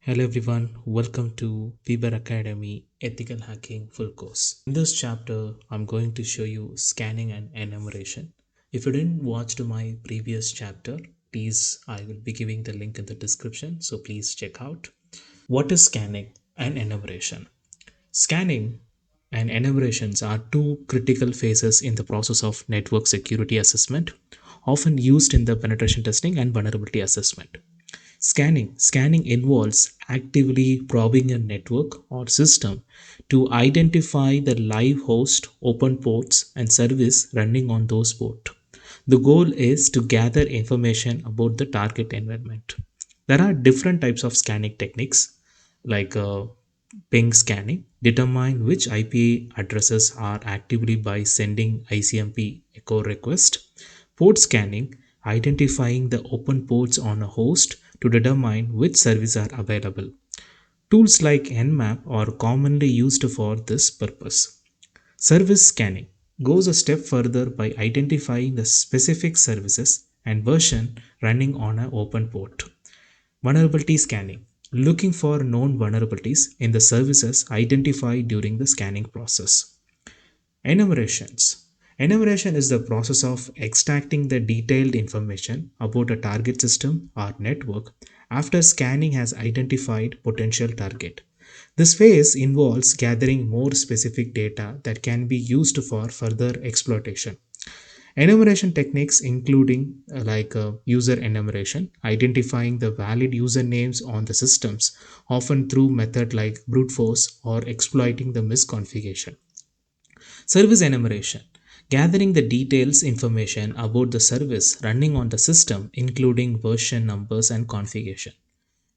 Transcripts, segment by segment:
Hello everyone, welcome to Weber Academy Ethical Hacking Full Course. In this chapter, I'm going to show you scanning and enumeration. If you didn't watch to my previous chapter, please, I will be giving the link in the description, so please check out. What is scanning and enumeration? Scanning and enumerations are two critical phases in the process of network security assessment, often used in the penetration testing and vulnerability assessment. Scanning involves actively probing a network or system to identify the live host, open ports, and service running on those ports. The goal is to gather information about the target environment. There are different types of scanning techniques like ping scanning, determine which IP addresses are actively by sending ICMP echo request. Port scanning, identifying the open ports on a host to determine which services are available. Tools like Nmap are commonly used for this purpose. Service scanning goes a step further by identifying the specific services and version running on an open port. Vulnerability scanning, looking for known vulnerabilities in the services identified during the scanning process. Enumerations. Enumeration is the process of extracting the detailed information about a target system or network after scanning has identified potential target. This phase involves gathering more specific data that can be used for further exploitation. Enumeration techniques including user enumeration, identifying the valid usernames on the systems, often through method like brute force or exploiting the misconfiguration. Service enumeration, gathering the details information about the service running on the system, including version numbers and configuration.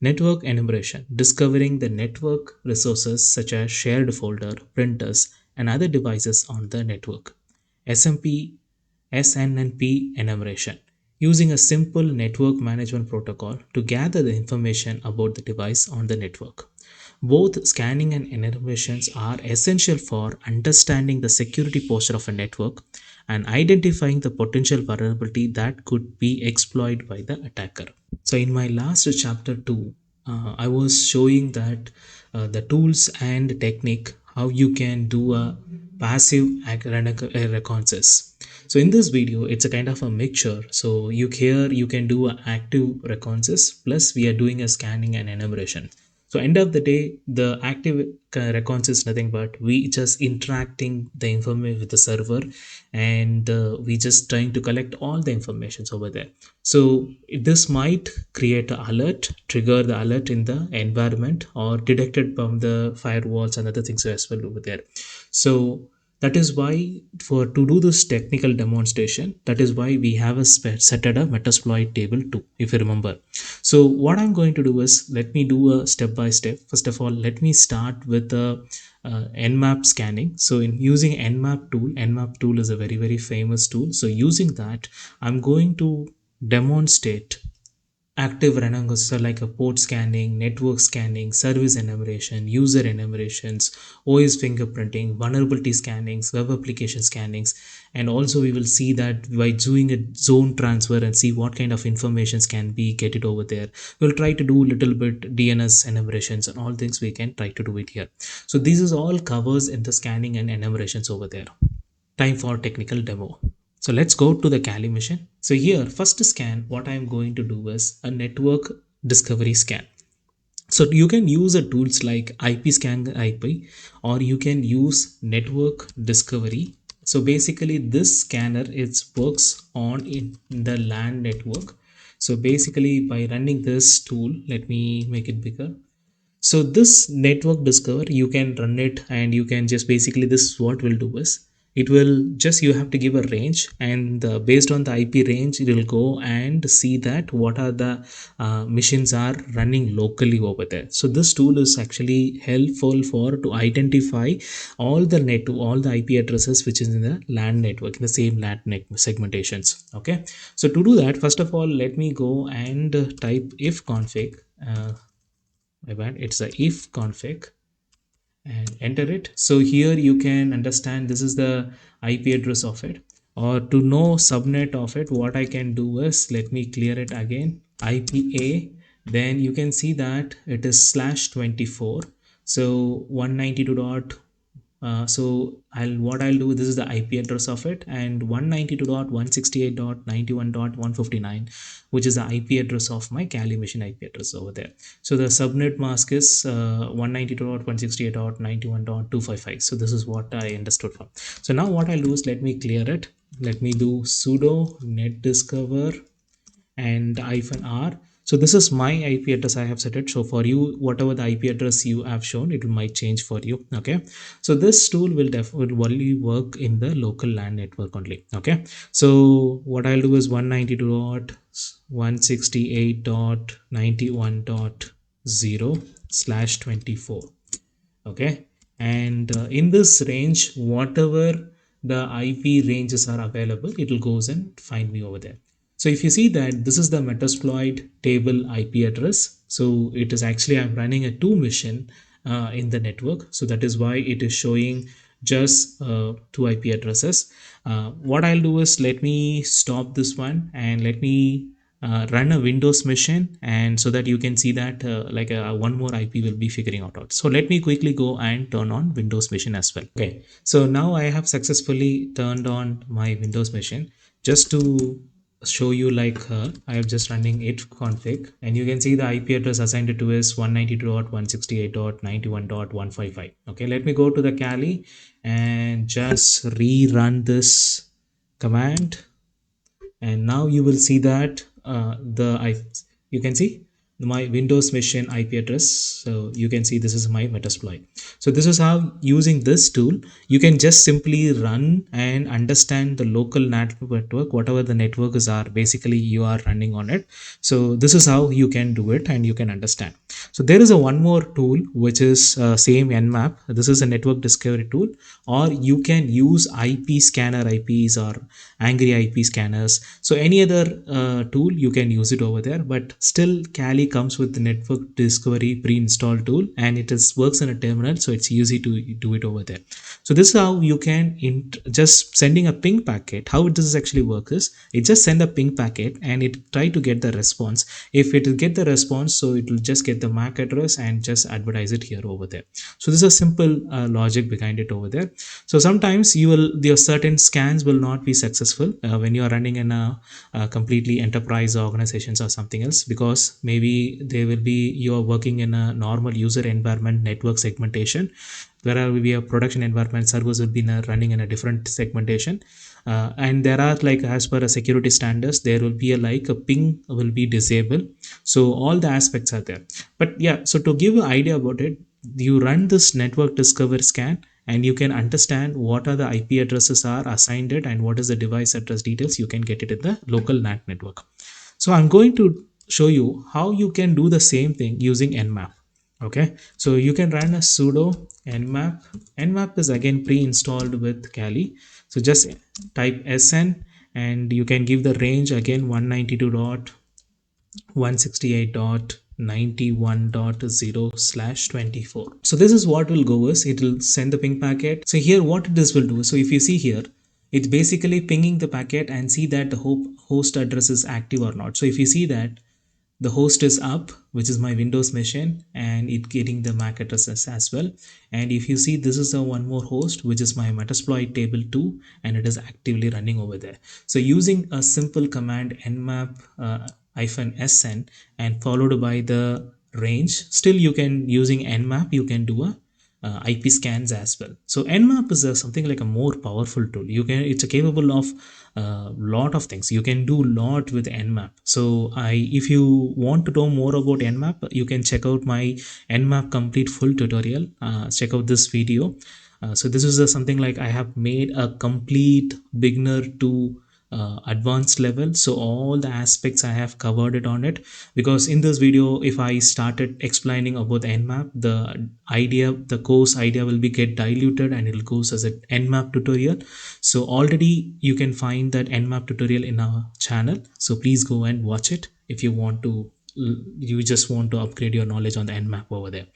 Network enumeration, discovering the network resources such as shared folder, printers, and other devices on the network. SMP, SNNP enumeration, using a simple network management protocol to gather the information about the device on the network. Both scanning and enumerations are essential for understanding the security posture of a network and identifying the potential vulnerability that could be exploited by the attacker. So, in my last chapter 2, I was showing that the tools and technique how you can do a passive reconnaissance. So in this video, it's a kind of a mixture. So you can do an active reconnaissance plus we are doing a scanning and enumeration. So end of the day, the active reconnaissance is nothing but we just interacting the information with the server, and we just trying to collect all the informations over there. So this might create an alert, trigger the alert in the environment or detected from the firewalls and other things as well over there. So that is why for to do this technical demonstration, that is why we have a set at a metasploit table too, if you remember. So what I'm going to do is let me do a step by step. First of all, let me start with the Nmap scanning. So in using Nmap tool is a very famous tool. So using that, I'm going to demonstrate active running so like a port scanning, network scanning, service enumeration, user enumerations, OS fingerprinting, vulnerability scannings, web application scannings, and also we will see that by doing a zone transfer and see what kind of informations can be get it over there. We'll try to do a little bit DNS enumerations and all things we can try to do it here. So this is all covers in the scanning and enumerations over there. Time for technical demo. So let's go to the Kali mission. So here, first scan, what I'm going to do is a network discovery scan. So you can use a tools like IP scan IP, or you can use network discovery. So basically this scanner it works on in the LAN network. So basically by running this tool, let me make it bigger. So this network discover, you can run it and you can just basically this what will do is it will just you have to give a range, and based on the IP range it will go and see that what are the machines are running locally over there. So this tool is actually helpful for to identify all the IP addresses which is in the LAN network in the same LAN net segmentations. Okay, so to do that, first of all let me go and type if config. My bad, it's a if config and enter it. So here you can understand this is the IP address of it. or to know subnet of it, what I can do is, let me clear it again, IPA, then you can see that it is /24. So 192 dot so what I'll do, this is the IP address of it, and 192.168.91.159, which is the IP address of my Kali machine IP address over there. So the subnet mask is 192.168.91.255. So this is what I understood from. So now what I'll do is, let me clear it. Let me do sudo net discover and -r. So this is my IP address I have set it. So for you, whatever the IP address you have shown, it might change for you. Okay. So this tool will only work in the local LAN network only. Okay. So what I'll do is 192.168.91.0/24. Okay, and in this range, whatever the IP ranges are available, it will goes and find me over there. So if you see that this is the Metasploit table IP address, so it is actually, I'm running a 2 mission in the network, so that is why it is showing just 2 IP addresses. What I'll do is, let me stop this one and let me run a Windows machine, and so that you can see that one more IP will be figuring out. So let me quickly go and turn on Windows machine as well. Okay, so now I have successfully turned on my Windows machine. Just to show you, I am just running it config, and you can see the IP address assigned to is 192.168.91.155. Okay, let me go to the Kali and just rerun this command, and now you will see that you can see my Windows machine IP address. So you can see this is my Metasploit. So this is how, using this tool, you can just simply run and understand the local network, whatever the networks are, basically you are running on it. So this is how you can do it and you can understand. So there is a one more tool which is same Nmap. This is a network discovery tool, or you can use IP scanner IPs or angry IP scanners. So any other tool you can use it over there, but still Kali comes with the network discovery pre-installed tool, and it is works in a terminal, so it's easy to do it over there. So this is how you can just sending a ping packet. How this actually works is, it just send a ping packet and it try to get the response. If it will get the response, so it will just get the MAC address and just advertise it here over there. So this is a simple logic behind it over there. So sometimes your certain scans will not be successful when you are running in a completely enterprise organizations or something else, because maybe they will be, you are working in a normal user environment network segmentation, whereas we have production environment servers will be running in a different segmentation, and there are, like, as per a security standards, there will be a ping will be disabled. So all the aspects are there. But yeah, so to give you an idea about it, you run this network discover scan and you can understand what are the IP addresses are assigned it, and what is the device address details. You can get it in the local NAT network. So I'm going to show you how you can do the same thing using Nmap. Okay, so you can run a sudo nmap. Nmap is again pre-installed with Kali. So just type sn, and you can give the range again 192.168.91.0/24. So this is what will go is, it will send the ping packet. So here what this will do, so if you see here, it's basically pinging the packet and see that the host address is active or not. So if you see that the host is up, which is my Windows machine, and it getting the MAC addresses as well. And if you see, this is a one more host, which is my Metasploit table 2, and it is actively running over there. So using a simple command nmap -sn and followed by the range, still you can, using nmap, you can do a IP scans as well. So Nmap is something like a more powerful tool. It's capable of a lot of things. You can do a lot with Nmap. So if you want to know more about Nmap, you can check out my Nmap complete full tutorial. Check out this video. So this is something like, I have made a complete beginner to advanced level, so all the aspects I have covered it on it, because in this video, if I started explaining about the Nmap, the course idea will be get diluted and it will goes as an Nmap tutorial. So already you can find that Nmap tutorial in our channel, so please go and watch it if you want to, you just want to upgrade your knowledge on the Nmap over there.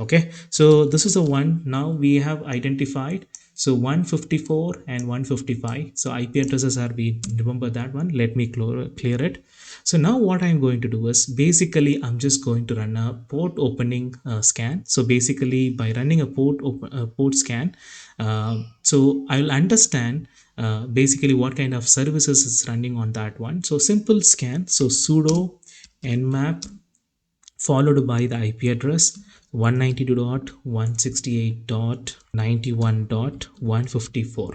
Okay, so this is the one. Now we have identified. So 154 and 155. So IP addresses are, we remember that one. Let me clear it. So now what I'm going to do is basically I'm just going to run a port opening scan. So basically by running a port scan, so I'll understand basically what kind of services is running on that one. So simple scan. So sudo nmap followed by the IP address 192.168.91.154.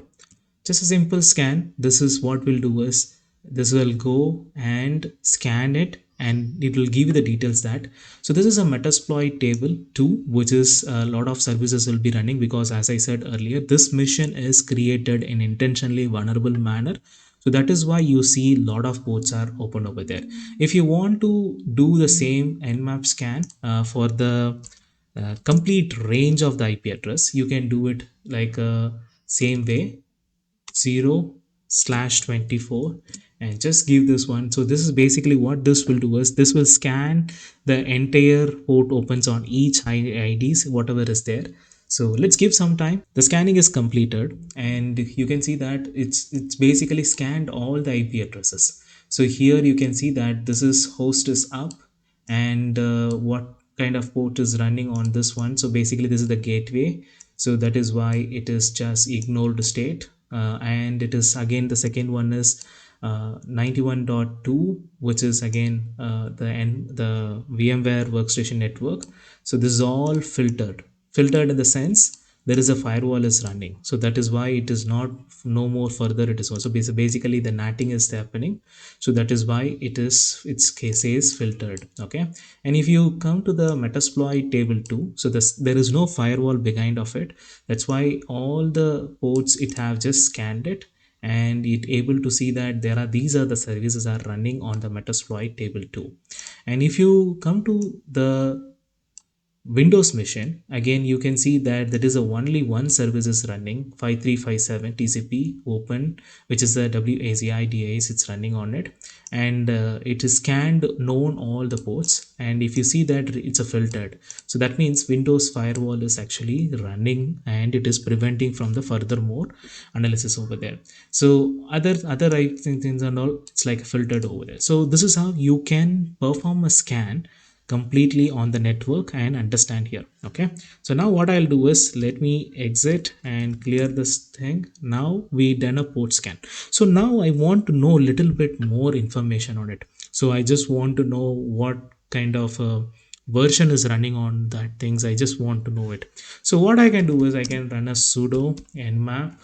Just a simple scan. This is what we'll do is this will go and scan it and it will give you the details that. So this is a metasploit table 2, which is a lot of services will be running, because as I said earlier, this mission is created in intentionally vulnerable manner. So that is why you see a lot of ports are open over there. If you want to do the same nmap scan for the complete range of the IP address, you can do it like same way, 0/24, and just give this one. So this is basically what this will do is this will scan the entire port opens on each IDs whatever is there. So let's give some time. The scanning is completed and you can see that it's basically scanned all the IP addresses. So here you can see that this is host is up, and what kind of port is running on this one. So basically this is the gateway, so that is why it is just ignored state. And it is again the second one is 91.2, which is again the VMware workstation network. So this is all filtered in the sense there is a firewall is running, so that is why it is not no more further. It is also basically the natting is happening, so that is why its case is filtered. Okay, and if you come to the metasploit table 2, so there is no firewall behind of it. That's why all the ports it have just scanned it, and it able to see that these are the services are running on the metasploit table 2. And if you come to the Windows machine, again you can see that there is only one service is running, 5357 TCP open, which is the WASI it's running on it, and it is scanned known all the ports, and if you see that it's a filtered, so that means Windows firewall is actually running and it is preventing from the furthermore analysis over there. So other things and all, it's like filtered over there. So this is how you can perform a scan completely on the network and understand here. Okay, so now what I'll do is let me exit and clear this thing. Now we done a port scan. So now I want to know a little bit more information on it. So I just want to know what kind of version is running on that things. I just want to know it. So what I can do is I can run a sudo nmap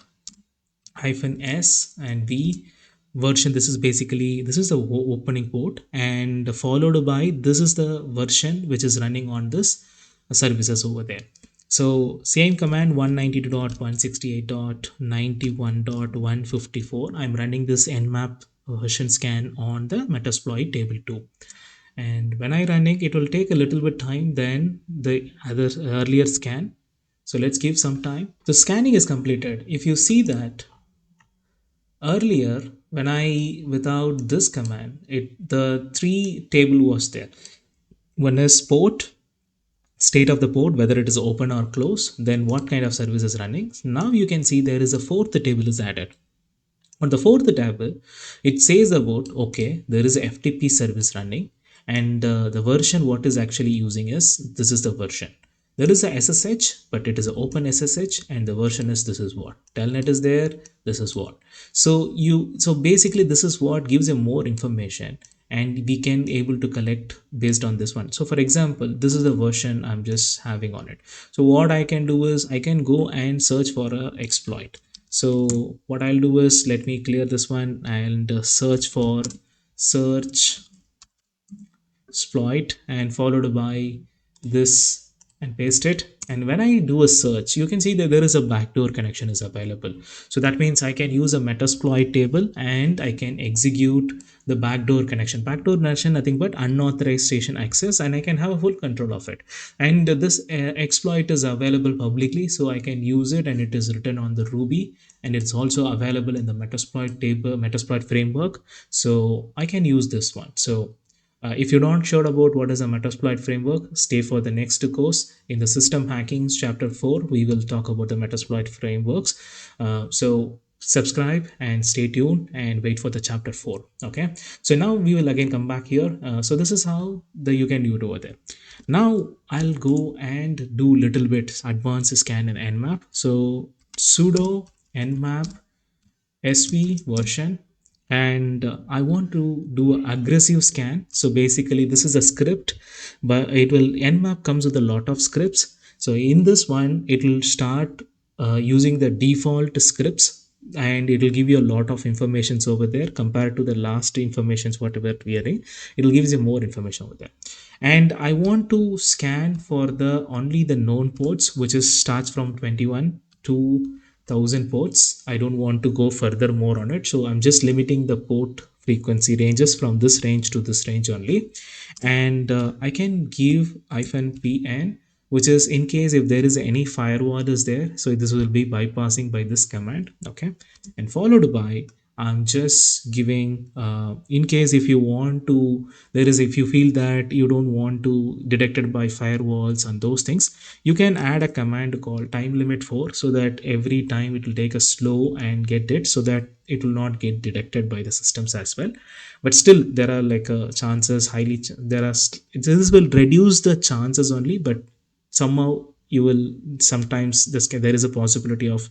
-s and v version. This is basically this is the opening port, and followed by this is the version which is running on this services over there. So same command 192.168.91.154. I'm running this nmap version scan on the metasploit table 2, and when I running it will take a little bit time than the other earlier scan. So let's give some time. The scanning is completed. If you see that earlier when I without this command, the three table was there. One is port, state of the port, whether it is open or closed, then what kind of service is running. Now you can see there is a fourth table is added. On the fourth table it says about, okay, there is a FTP service running, and the version what is actually using is this is the version. There is a SSH, but it is an open SSH, and the version is this is what telnet is there, this is what. So basically this is what gives you more information, and we can able to collect based on this one. So for example, this is the version I'm just having on it. So what I can do is I can go and search for a exploit. So what I'll do is let me clear this one and search for search exploit and followed by this and paste it. And when I do a search, you can see that there is a backdoor connection is available. So that means I can use a metasploit table and I can execute the backdoor connection. Backdoor connection nothing but unauthorized station access, and I can have a full control of it. And this exploit is available publicly, so I can use it, and it is written on the Ruby, and it's also available in the metasploit table, metasploit framework. So I can use this one. So If you're not sure about what is a Metasploit framework, stay for the next course. In the System Hackings Chapter 4, we will talk about the Metasploit frameworks. So subscribe and stay tuned and wait for the Chapter 4. Okay. So now we will again come back here. So this is how you can do it over there. Now I'll go and do little bit advanced scan in Nmap. So sudo nmap SV version, and I want to do an aggressive scan. So basically this is a script, but it will Nmap comes with a lot of scripts. So in this one it will start using the default scripts, and it will give you a lot of informations over there compared to the last informations whatever we are in. It will give you more information over there. And I want to scan for the only the known ports, which is starts from 21 to 1000 ports. I don't want to go further more on it, so I'm just limiting the port frequency ranges from this range to this range only. And I can give -pn, which is in case if there is any firewall is there, so this will be bypassing by this command. Okay, and followed by I'm just giving in case if you want to, there is if you feel that you don't want to detected by firewalls and those things, you can add a command called time limit 4, so that every time it will take a slow and get it, so that it will not get detected by the systems as well. But still there are like chances highly there are this will reduce the chances only, but somehow you will sometimes there is a possibility of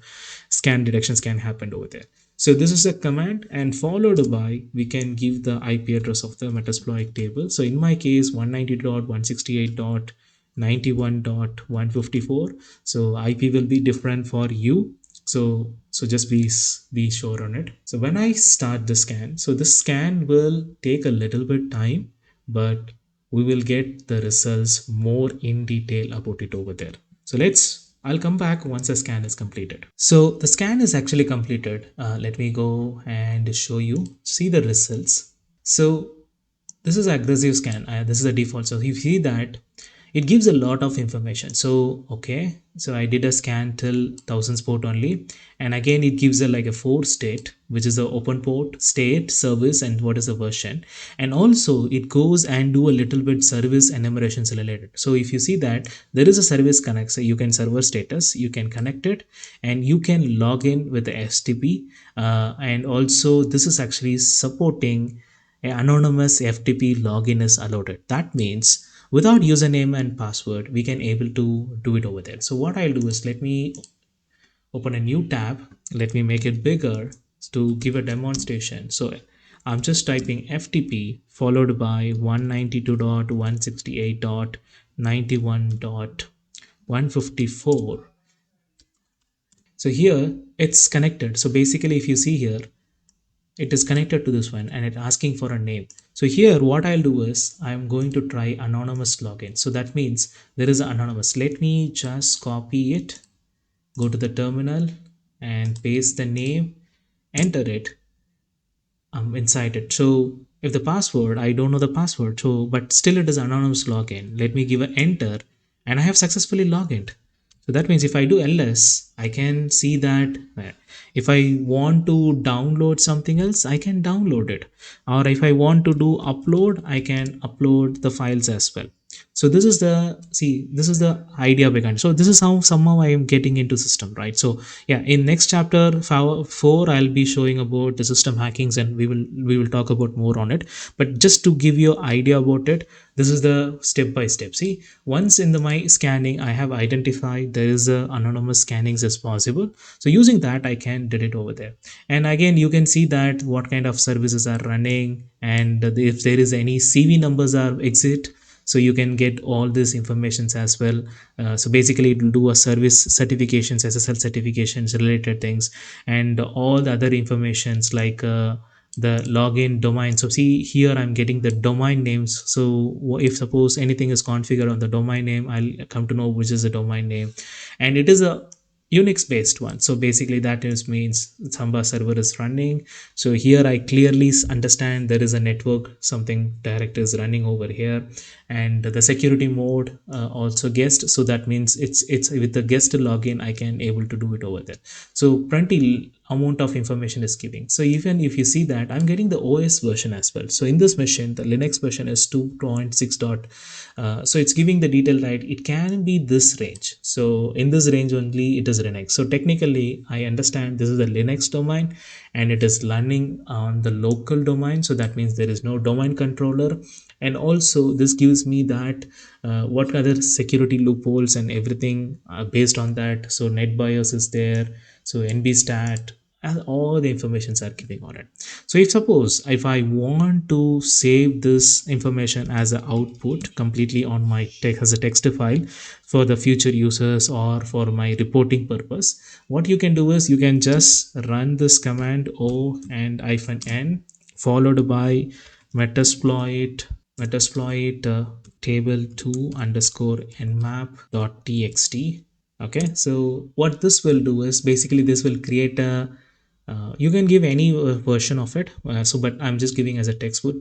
scan detections can happen over there. So this is a command, and followed by we can give the IP address of the Metasploit table. So in my case 190.168.91.154. So IP will be different for you. So just be sure on it. So when I start the scan, so the scan will take a little bit time, but we will get the results more in detail about it over there. So I'll come back once the scan is completed. So the scan is actually completed. Let me go and show you, see the results. So this is aggressive scan. This is a default. So you see that it gives a lot of information. So okay, so I did a scan till 1000 port only, and again it gives a like a 4 state, which is the open port, state, service, and what is the version. And also it goes and do a little bit service enumerations related. So if you see that there is a service connect, so you can server status, you can connect it, and you can log in with the FTP, and also this is actually supporting anonymous FTP login is allowed. That means without username and password we can able to do it over there. So what I'll do is, let me open a new tab, let me make it bigger to give a demonstration. So I'm just typing FTP followed by 192.168.91.154. so here it's connected. So basically if you see here, it is connected to this one and it's asking for a name. So here what I'll do is I'm going to try anonymous login. So that means there is an anonymous. Let me just copy it, go to the terminal and paste the name, enter it inside it. So if the password, I don't know the password, so but still it is anonymous login. Let me give an enter and I have successfully logged in. So that means if I do ls, I can see that if I want to download something else, I can download it, or if I want to do upload, I can upload the files as well. So this is the idea behind. So this is how somehow I am getting into system, right? So yeah, in next chapter 4 I'll be showing about the system hackings, and we will talk about more on it. But just to give you idea about it, this is the step by step. See, once in my scanning I have identified there is a anonymous scannings as possible, so using that I can did it over there. And again you can see that what kind of services are running, and if there is any CV numbers are exit, so you can get all these informations as well. So basically it will do a service certifications, SSL certifications related things, and all the other informations like the login domain. So see here I'm getting the domain names. So if suppose anything is configured on the domain name, I'll come to know which is the domain name, and it is a Unix based one. So basically that is means Samba server is running. So here I clearly understand there is a network, something direct is running over here, and the security mode also guest. So that means it's with the guest login I can able to do it over there. So pretty amount of information is giving. So even if you see that, I'm getting the OS version as well. So in this machine, the Linux version is 2.6 dot. So it's giving the detail, right? It can be this range. So in this range only, it is Linux. So technically, I understand this is a Linux domain and it is running on the local domain. So that means there is no domain controller. And also this gives me that what other security loopholes and everything based on that. So NetBIOS is there, so nbstat, and all the informations are giving on it. So if suppose if I want to save this information as an output completely on my text as a text file for the future users or for my reporting purpose, what you can do is you can just run this command o and -n followed by metasploit table2 underscore nmap dot txt. Okay, so what this will do is basically this will create a you can give any version of it, so but I'm just giving as a textbook.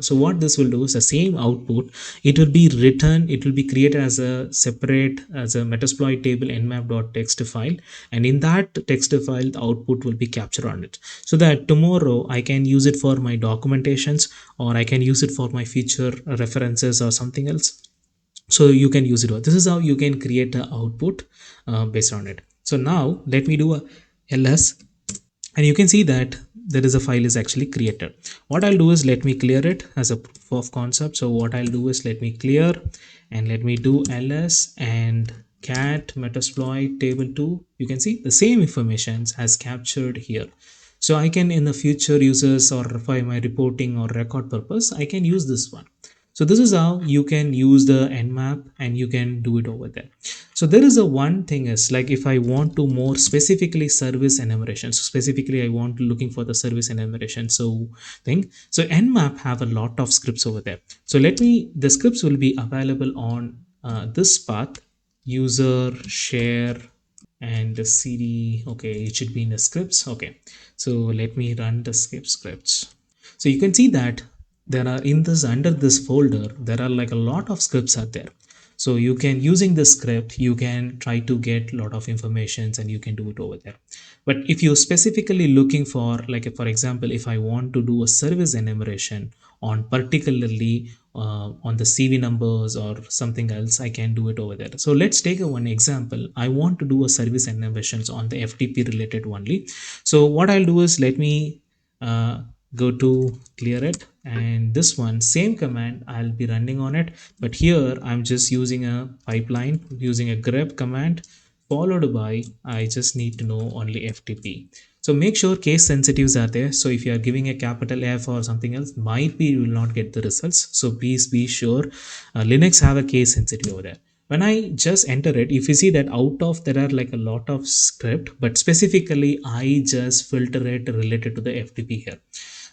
So what this will do is the same output, it will be written, it will be created as a separate as a metasploit table nmap.txt file, and in that text file the output will be captured on it, so that tomorrow I can use it for my documentations or I can use it for my future references or something else. So you can use it. This is how you can create an output based on it. So now let me do a ls, and you can see that there is a file is actually created. What I'll do is let me clear it as a proof of concept. So what I'll do is let me clear and let me do ls and cat metasploit table2. You can see the same information as captured here. So I can in the future users or for my reporting or record purpose, I can use this one. So this is how you can use the nmap and you can do it over there. So there is a one thing is like if I want to more specifically service enumeration, so specifically I want to looking for the service enumeration so thing. So nmap have a lot of scripts over there. So let me, the scripts will be available on this path, user share and the cd. Okay, it should be in the scripts. Okay, so let me run the scripts. So you can see that there are in this under this folder there are like a lot of scripts are there. So you can using the script you can try to get a lot of informations and you can do it over there. But if you're specifically looking for like for example if I want to do a service enumeration on particularly on the CV numbers or something else, I can do it over there. So let's take a one example. I want to do a service enumerations on the FTP related only. So what I'll do is let me go to clear it, and this one same command I'll be running on it, but here I'm just using a pipeline using a grep command followed by I just need to know only FTP. So make sure case sensitives are there. So if you are giving a capital F or something else, might be you will not get the results. So please be sure Linux have a case sensitive over there. When I just enter it, if you see that out of there are like a lot of script, but specifically I just filter it related to the FTP here.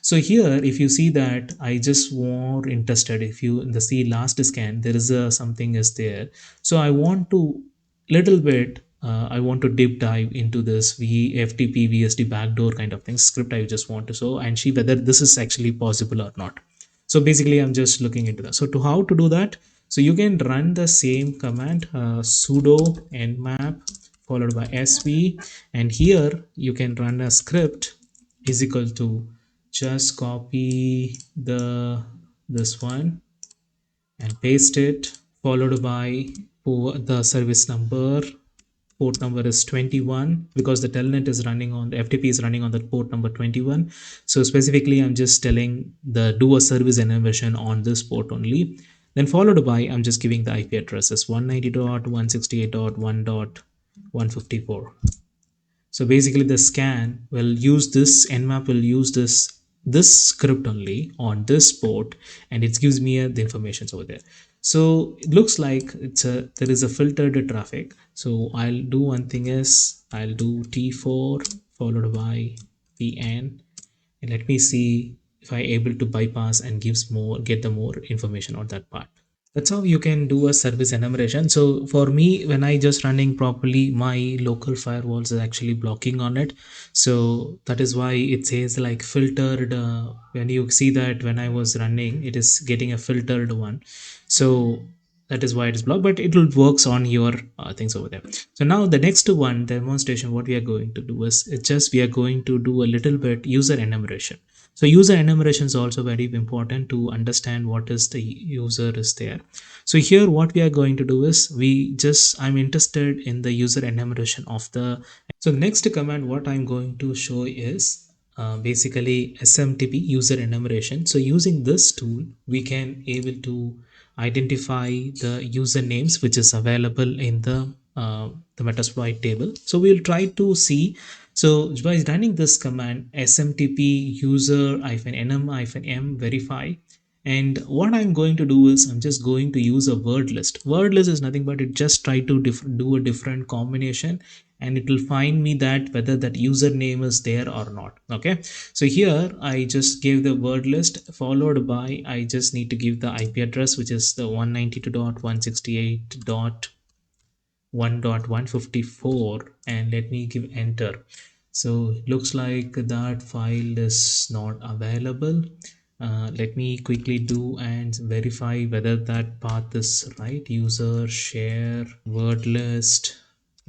So here if you see that I just more interested, if you in the see last scan there is a something is there. So I want to little bit I want to deep dive into this FTP VSD backdoor kind of thing script. I just want to show and see whether this is actually possible or not. So basically I'm just looking into that. So to how to do that, so you can run the same command sudo nmap followed by sv, and here you can run a script is equal to just copy this one and paste it followed by the service number. Port number is 21 because the telnet is running on the FTP is running on the port number 21. So specifically I'm just telling the do a service enumeration on this port only, then followed by I'm just giving the IP addresses 190.168.1.154. So basically the scan will use this nmap will use this script only on this port, and it gives me the information over there. So it looks like it's a there is a filtered traffic. So I'll do one thing is I'll do t4 followed by pn, and let me see if I able to bypass and gives more get the more information on that part. That's how you can do a service enumeration. So for me, when I just running properly, my local firewalls is actually blocking on it. So that is why it says like filtered. When you see that when I was running, it is getting a filtered one. So that is why it is blocked, but it will works on your things over there. So now the next one demonstration, what we are going to do is it's just we are going to do a little bit user enumeration. So user enumeration is also very important to understand what is the user is there. So here what we are going to do is I'm interested in the user enumeration of the. So next command what I'm going to show is basically SMTP user enumeration. So using this tool we can able to identify the usernames which is available in the Metasploit table. So we'll try to see. So by running this command smtp user-nm-m verify, and what I'm going to do is I'm just going to use a word list. Word list is nothing but it just try to do a different combination, and it will find me that whether that username is there or not. Okay, so here I just gave the word list, followed by I just need to give the IP address, which is the 192.168.1.154, and let me give enter. So looks like that file is not available. Let me quickly do and verify whether that path is right. User share word list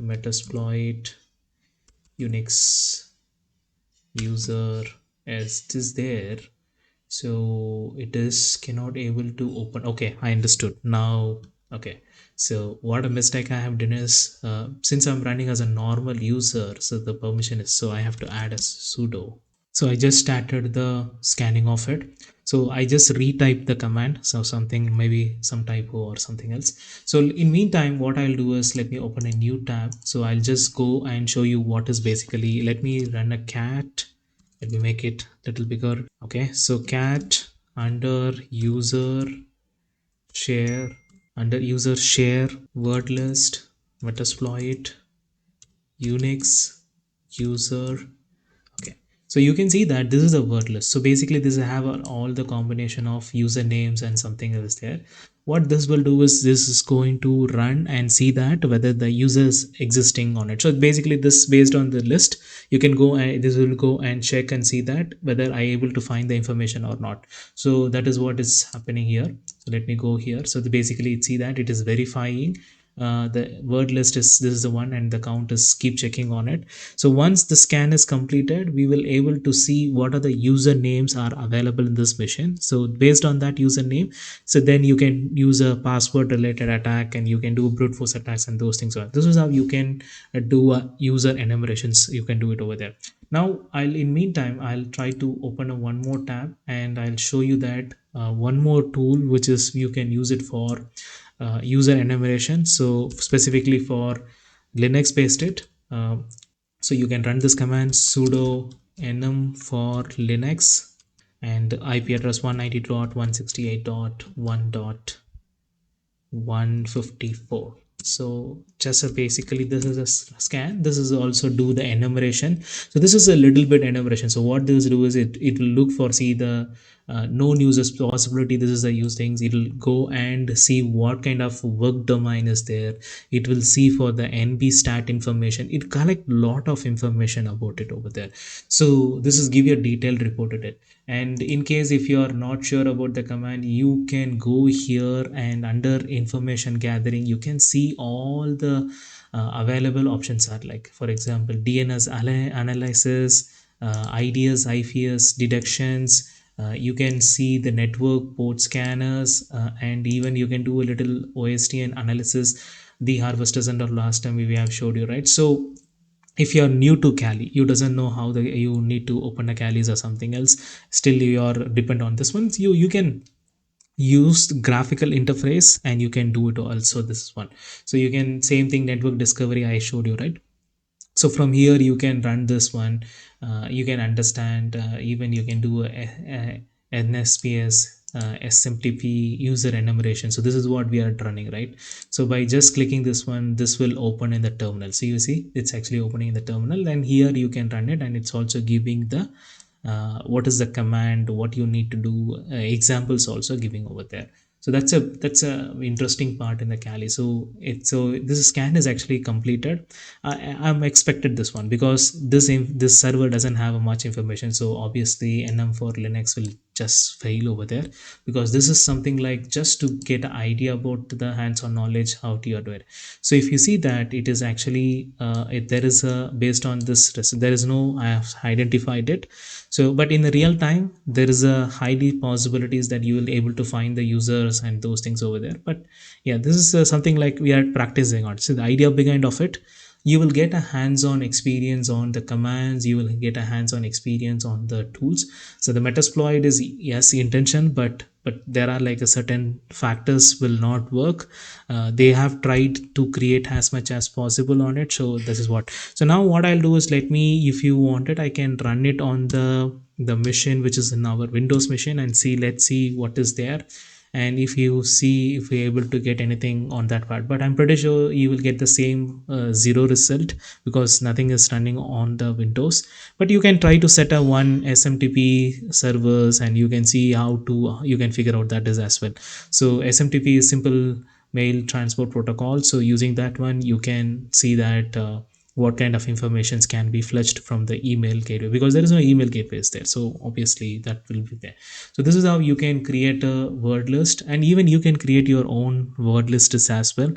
metasploit unix user as it is there. So it is cannot able to open. Okay, I understood now. Okay, so what a mistake I have done is since I'm running as a normal user, so the permission is, so I have to add a sudo. So I just started the scanning of it. So I just retype the command, so something, maybe some typo or something else. So in meantime what I'll do is let me open a new tab. So I'll just go and show you what is basically, let me run a cat, let me make it a little bigger. Okay, so cat under user share, word list metasploit unix user. Okay, so you can see that this is a word list. So basically this have all the combination of usernames and something else there. What this will do is this is going to run and see that whether the user is existing on it. So basically this based on the list, you can go and this will go and check and see that whether I able to find the information or not. So that is what is happening here. So let me go here. So basically see that it is verifying the word list is, this is the one, and the count is keep checking on it. So once the scan is completed, we will able to see what are the usernames are available in this machine. So based on that username, so then you can use a password related attack, and you can do brute force attacks and those things. This is how you can do user enumerations. You can do it over there. Now in meantime I'll try to open a one more tab, and I'll show you that one more tool which is you can use it for user enumeration. So specifically for Linux based it, so you can run this command sudo enum for Linux, and IP address 190.168.1.154. So just basically this is a scan. This is also do the enumeration. So this is a little bit enumeration. So what this do is it will look for, see the known users possibility. This is the use things. It will go and see what kind of work domain is there. It will see for the NB stat information. It collect lot of information about it over there. So this is give you a detailed report at it. And in case if you are not sure about the command, you can go here and under information gathering you can see all the available options are like, for example, DNS analysis, IDS IFS deductions. You can see the network port scanners, and even you can do a little OSTN analysis, the harvesters under last time we have showed you, right? So if you are new to Kali, you doesn't know how you need to open a Kali's or something else, still you are depend on this one. You can use graphical interface, and you can do it also this one. So you can same thing, network discovery I showed you, right? So from here you can run this one. You can understand, even you can do a NSPS SMTP user enumeration. So this is what we are running, right? So by just clicking this one, this will open in the terminal. So you see it's actually opening in the terminal, and here you can run it, and it's also giving the what is the command, what you need to do, examples also giving over there. So that's a interesting part in the Kali. So this scan is actually completed. I'm expected this one because this server doesn't have much information. So obviously nm for Linux will just fail over there, because this is something like just to get an idea about the hands-on knowledge how to do it. So if you see that it is actually there is a based on this there is no, I have identified it. So but in the real time there is a highly possibilities that you will able to find the users and those things over there. But yeah, this is something like we are practicing on. So the idea behind of it, you will get a hands-on experience on the commands, you will get a hands-on experience on the tools. So the metasploit is yes intention, but there are like a certain factors will not work. They have tried to create as much as possible on it. So this is what. So now what I'll do is, let me, if you want it, I can run it on the machine which is in our Windows machine and see, let's see what is there. And if you see if we're able to get anything on that part, but I'm pretty sure you will get the same zero result, because nothing is running on the Windows. But you can try to set a one SMTP servers and you can see how to, you can figure out that is as well. So SMTP is simple mail transport protocol. So using that one you can see that what kind of informations can be fetched from the email gateway, because there is no email gateways there, so obviously that will be there. So this is how you can create a word list, and even you can create your own word lists as well.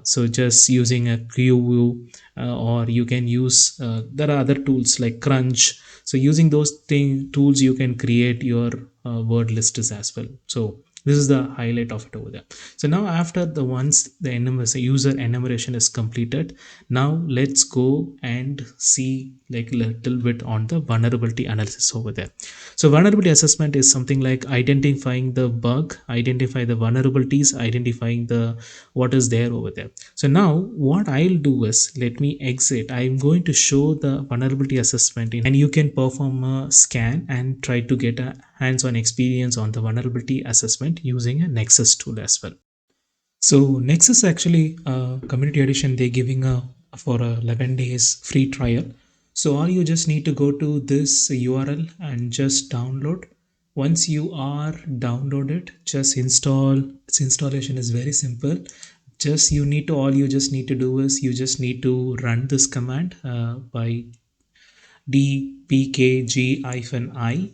So just using a QU, or you can use there are other tools like Crunch. So using those tools you can create your word lists as well. So this is the highlight of it over there. So now after the once the user enumeration is completed, now let's go and see like little bit on the vulnerability analysis over there. So vulnerability assessment is something like identifying the bug, identify the vulnerabilities, identifying the what is there over there. So now what I'll do is, let me exit. I'm going to show the vulnerability assessment and you can perform a scan and try to get a hands-on experience on the vulnerability assessment using a Nessus tool as well. So Nessus actually community edition, they're giving a for a 11 days free trial. So all you just need to go to this URL and just download. Once you are downloaded, just install. Its installation is very simple. Just you need to, all you just need to do is you just need to run this command by dpkg-i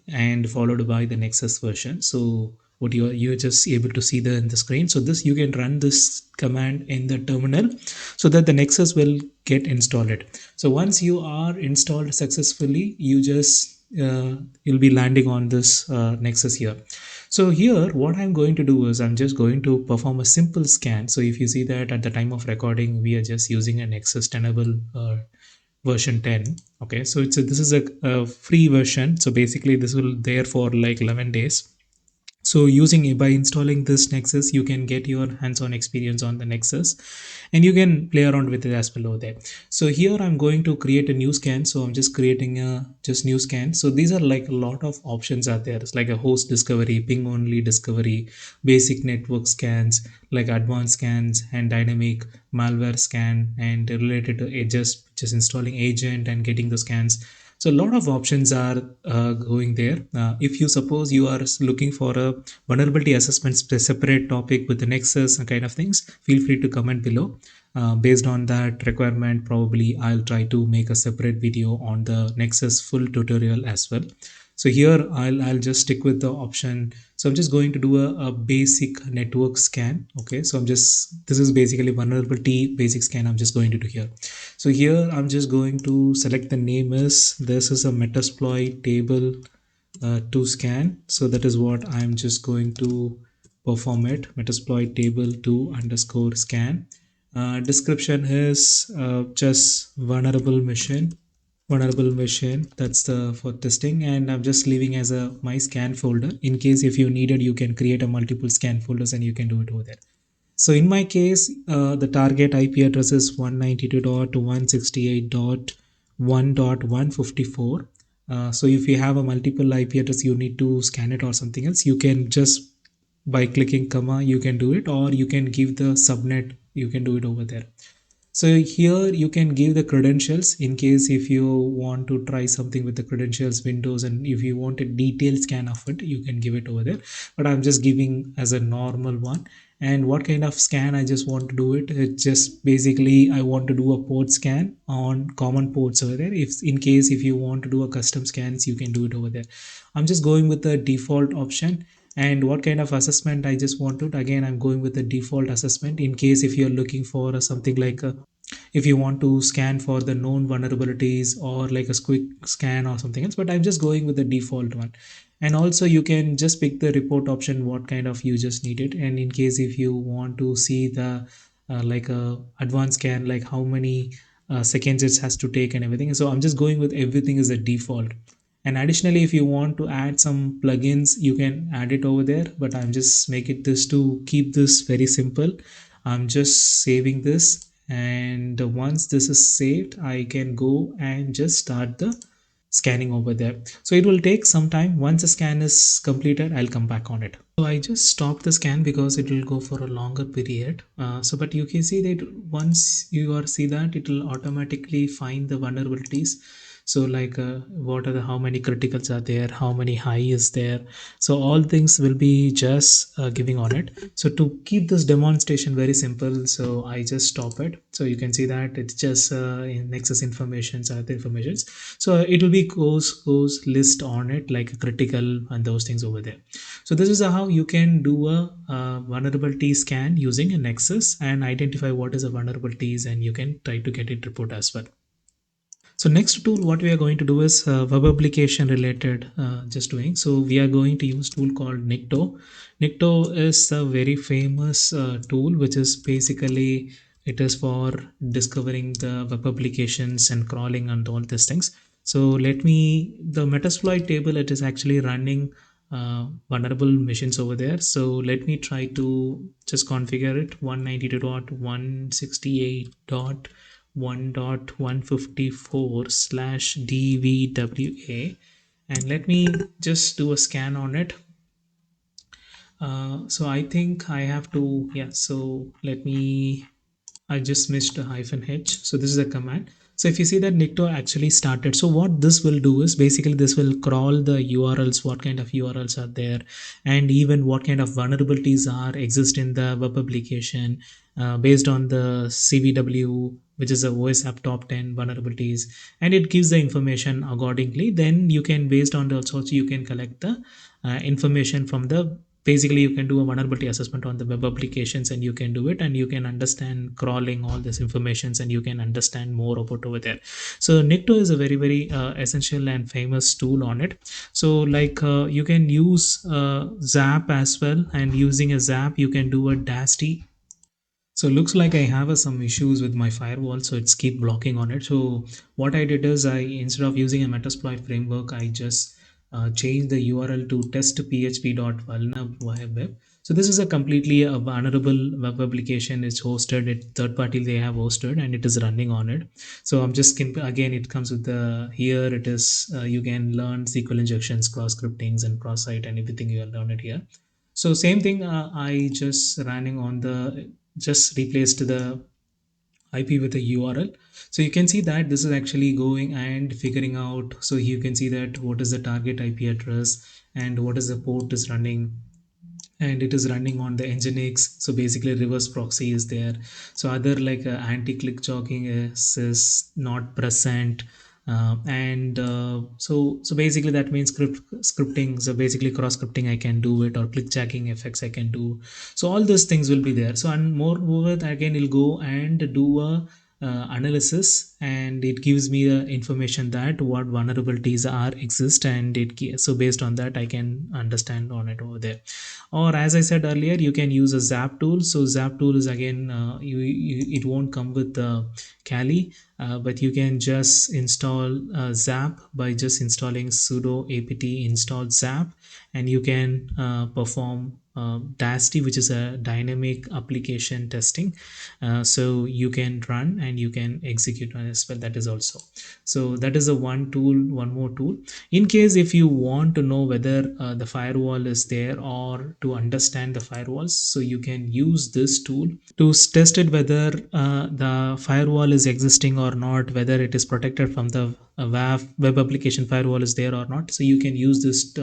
and followed by the Nessus version. So what you're just able to see there in the screen. So this you can run this command in the terminal so that the Nessus will get installed. So once you are installed successfully, you just you'll be landing on this Nessus here. So here what I'm going to do is I'm just going to perform a simple scan. So if you see that at the time of recording we are just using a Nessus tenable version 10. Okay, so this is a free version. So basically this will there for like 11 days. So using by installing this Nessus, you can get your hands-on experience on the Nessus and you can play around with it as below there. So here I'm going to create a new scan. So I'm just creating a just new scan. So these are like a lot of options are there. It's like a host discovery, ping only discovery, basic network scans, like advanced scans and dynamic malware scan, and related to just installing agent and getting the scans. So a lot of options are going there. If you suppose you are looking for a vulnerability assessment separate topic with the Nessus and kind of things, feel free to comment below. Based on that requirement, probably I'll try to make a separate video on the Nessus full tutorial as well. So here I'll just stick with the option. So I'm just going to do a basic network scan. Okay, so this is basically vulnerability basic scan I'm just going to do here. So here I'm just going to select the name is, this is a Metasploit table to scan. So that is what I'm just going to perform it, Metasploit table to underscore scan. Description is just vulnerable machine, that's the for testing, and I'm just leaving as a my scan folder. In case if you needed, you can create a multiple scan folders and you can do it over there. So in my case, the target IP address is 192.168.1.154. So if you have a multiple IP address, you need to scan it or something else, you can just by clicking comma you can do it, or you can give the subnet, you can do it over there. So here you can give the credentials in case if you want to try something with the credentials Windows, and if you want a detailed scan of it, you can give it over there. But I'm just giving as a normal one. And what kind of scan I just want to do it, it's just basically I want to do a port scan on common ports over there. If in case if you want to do a custom scans, you can do it over there. I'm just going with the default option. And what kind of assessment I just wanted, again I'm going with the default assessment. In case if you're looking for something like a, if you want to scan for the known vulnerabilities or like a quick scan or something else, but I'm just going with the default one. And also you can just pick the report option what kind of you just need it. And in case if you want to see the like a advanced scan, like how many seconds it has to take and everything, so I'm just going with everything as a default. And additionally if you want to add some plugins, you can add it over there, but I'm just make it this to keep this very simple. I'm just saving this, and once this is saved I can go and just start the scanning over there. So it will take some time. Once the scan is completed, I'll come back on it. So I just stopped the scan because it will go for a longer period. So but you can see that once you are see that it will automatically find the vulnerabilities. So like what are the, how many criticals are there, how many high is there, so all things will be just giving on it. So to keep this demonstration very simple, so I just stop it. So you can see that it's just in nexus informations, other informations. So it will be goes list on it like a critical and those things over there. So this is how you can do a vulnerability scan using a nexus and identify what is the vulnerabilities, and you can try to get it report as well. So next tool what we are going to do is web application related just doing. So we are going to use tool called Nikto. Nikto is a very famous tool which is basically it is for discovering the web applications and crawling and all these things. So let me, the Metasploit table, it is actually running vulnerable machines over there. So let me try to just configure it 192.168.1.154 slash dvwa, and let me just do a scan on it. So I think I have to, yeah, so let me, I just missed a hyphen h. So this is a command. So if you see that Nikto actually started, so what this will do is basically this will crawl the URLs, what kind of URLs are there, and even what kind of vulnerabilities are exist in the web application based on the CVW, which is the OS app top 10 vulnerabilities, and it gives the information accordingly. Then you can, based on the also you can collect the information from the, basically you can do a vulnerability assessment on the web applications, and you can do it and you can understand crawling all this informations, and you can understand more about over there. So Nikto is a very essential and famous tool on it. So like you can use Zap as well, and using a Zap you can do a DAST. So looks like I have some issues with my firewall, so it's keep blocking on it. So what I did is, I instead of using a Metasploit framework, I just changed the URL to testphp.vulnerweb. So this is a completely a vulnerable web application. It's hosted at third party, they have hosted, and it is running on it. So I'm just again it comes with the, here it is you can learn SQL injections, cross scriptings, and cross site, and everything you will learn it here. So same thing, I just running on the, just replaced the IP with a URL. So you can see that this is actually going and figuring out. So you can see that what is the target IP address and what is the port is running, and it is running on the Nginx. So basically reverse proxy is there. So other like anti-click jogging is not present. So basically that means scripting, so basically cross scripting I can do it, or click jacking effects I can do. So all those things will be there. So and moreover again it'll go and do a analysis, and it gives me the information that what vulnerabilities are exist, and so based on that I can understand on it over there. Or as I said earlier, you can use a Zap tool. So Zap tool is again it won't come with Kali, but you can just install Zap by just installing sudo apt install Zap, and you can perform DAST, which is a dynamic application testing. So you can run and you can execute on as well, that is also. So that is a one tool, one more tool. In case if you want to know whether the firewall is there, or to understand the firewalls, so you can use this tool to test it whether the firewall is existing or not, whether it is protected from the WAF web application firewall is there or not. So you can use this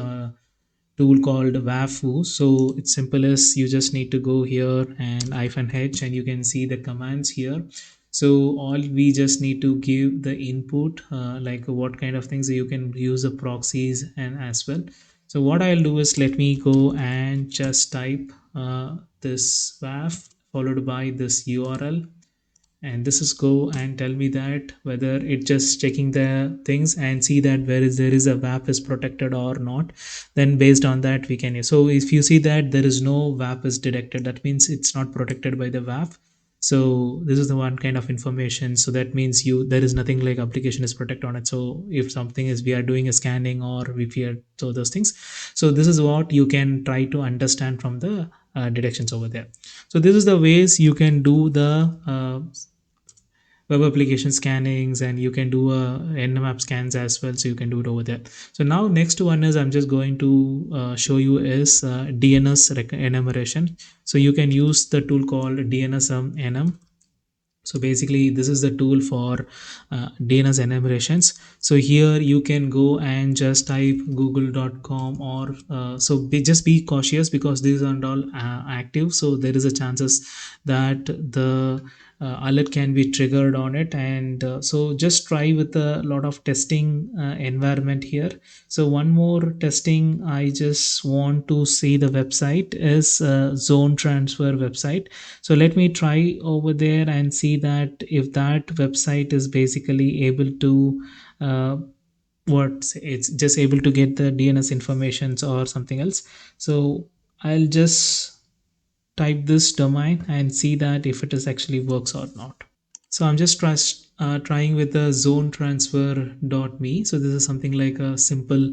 tool called wafu. So it's simple as you just need to go here and -h, and you can see the commands here. So all we just need to give the input, like what kind of things you can use the proxies and as well. So what I'll do is let me go and just type this waf followed by this URL, and this is go and tell me that whether it just checking the things and see that where is there is a WAP is protected or not. Then based on that we can, so if you see that there is no WAP is detected, that means it's not protected by the WAP. So this is the one kind of information, so that means you there is nothing like application is protected on it. So if something is we are doing a scanning or if we are, so those things, so this is what you can try to understand from the detections over there. So this is the ways you can do the web application scannings, and you can do nmap scans as well, so you can do it over there. So now next one is I'm just going to show you is enumeration. So you can use the tool called dns enum. So basically this is the tool for DNS enumerations. So here you can go and just type google.com or just be cautious because these are all active, so there is a chances that the alert can be triggered on it. And so just try with a lot of testing environment here. So one more testing I just want to see the website is zone transfer website. So let me try over there and see that if that website is basically able to what it's just able to get the DNS informations or something else. So I'll just type this domain and see that if it is actually works or not. So I'm just trying with the zone transfer.me. So this is something like a simple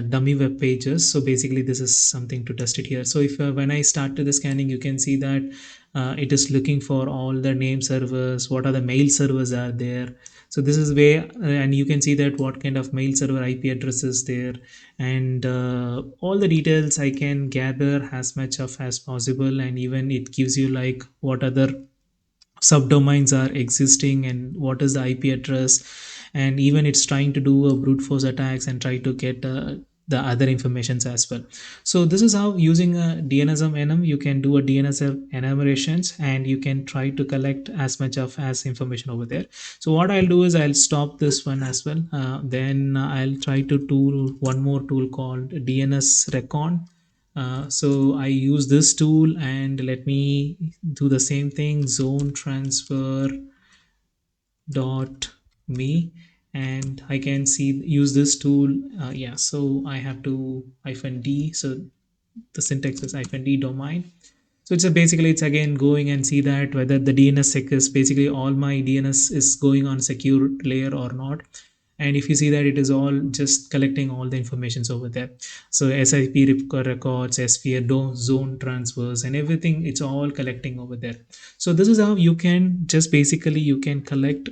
dummy web pages. So basically this is something to test it here. So if when I started the scanning, you can see that it is looking for all the name servers, what are the mail servers are there. So this is where and you can see that what kind of mail server IP address is there, and all the details I can gather as much of as possible. And even it gives you like what other subdomains are existing and what is the IP address, and even it's trying to do a brute force attacks and try to get the other informations as well. So this is how using a DNSM enum you can do a DNS enumerations, and you can try to collect as much of as information over there. So what I'll do is I'll stop this one as well. Then I'll try to tool one more tool called DNS recon. So I use this tool and let me do the same thing, zone transfer dot me, and I can see use this tool. Yeah, so I have to -d, so the syntax is -d domain. So it's basically it's again going and see that whether the DNS sec is basically all my DNS is going on secure layer or not. And if you see that it is all just collecting all the informations over there. So SIP records, sphere zone transfers and everything, it's all collecting over there. So this is how you can just basically you can collect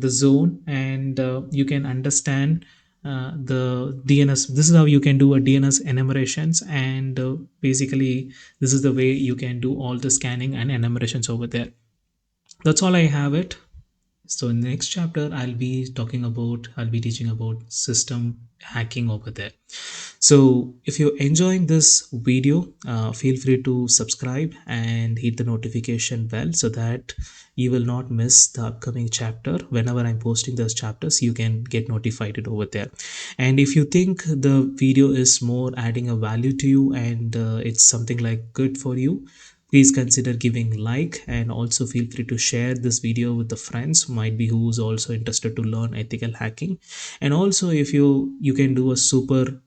the zone, and you can understand the DNS. This is how you can do a DNS enumerations, and basically this is the way you can do all the scanning and enumerations over there. That's all I have it. So in the next chapter, I'll be teaching about system hacking over there. So if you're enjoying this video, feel free to subscribe and hit the notification bell so that you will not miss the upcoming chapter. Whenever I'm posting those chapters, you can get notified it over there. And if you think the video is more adding a value to you, and it's something like good for you, please consider giving like, and also feel free to share this video with the friends might be who's also interested to learn ethical hacking. And also if you can do a super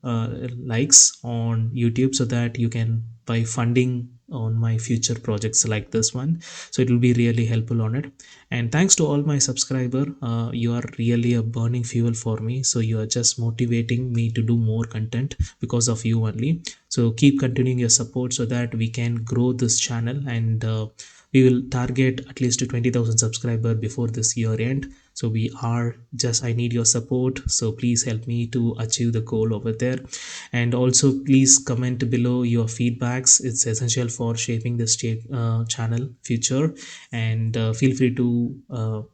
likes on YouTube so that you can buy funding on my future projects like this one, so it will be really helpful on it. And thanks to all my subscriber, you are really a burning fuel for me, so you are just motivating me to do more content because of you only. So keep continuing your support so that we can grow this channel, and we will target at least 20,000 subscribers before this year end. So we are just, I need your support, so please help me to achieve the goal over there. And also please comment below your feedbacks, it's essential for shaping this channel future. And feel free to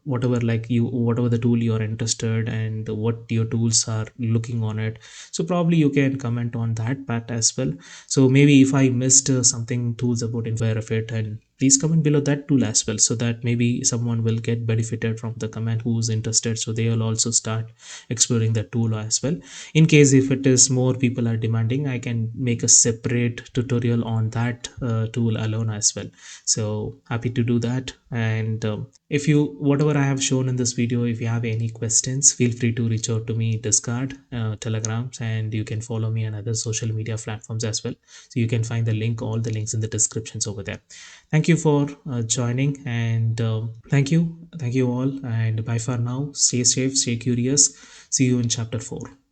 whatever, like you, whatever the tool you are interested and what your tools are looking on it, so probably you can comment on that part as well. So maybe if I missed something tools about aware of it, and please comment below that tool as well, so that maybe someone will get benefited from the comment who's interested, so they will also start exploring that tool as well. In case if it is more people are demanding, I can make a separate tutorial on that tool alone as well. So happy to do that. And if you, whatever I have shown in this video, if you have any questions, feel free to reach out to me, Discord, Telegrams, and you can follow me on other social media platforms as well. So you can find the link, all the links in the descriptions over there. Thank you for joining, and thank you all, and bye for now. Stay safe, stay curious. See you in chapter 4.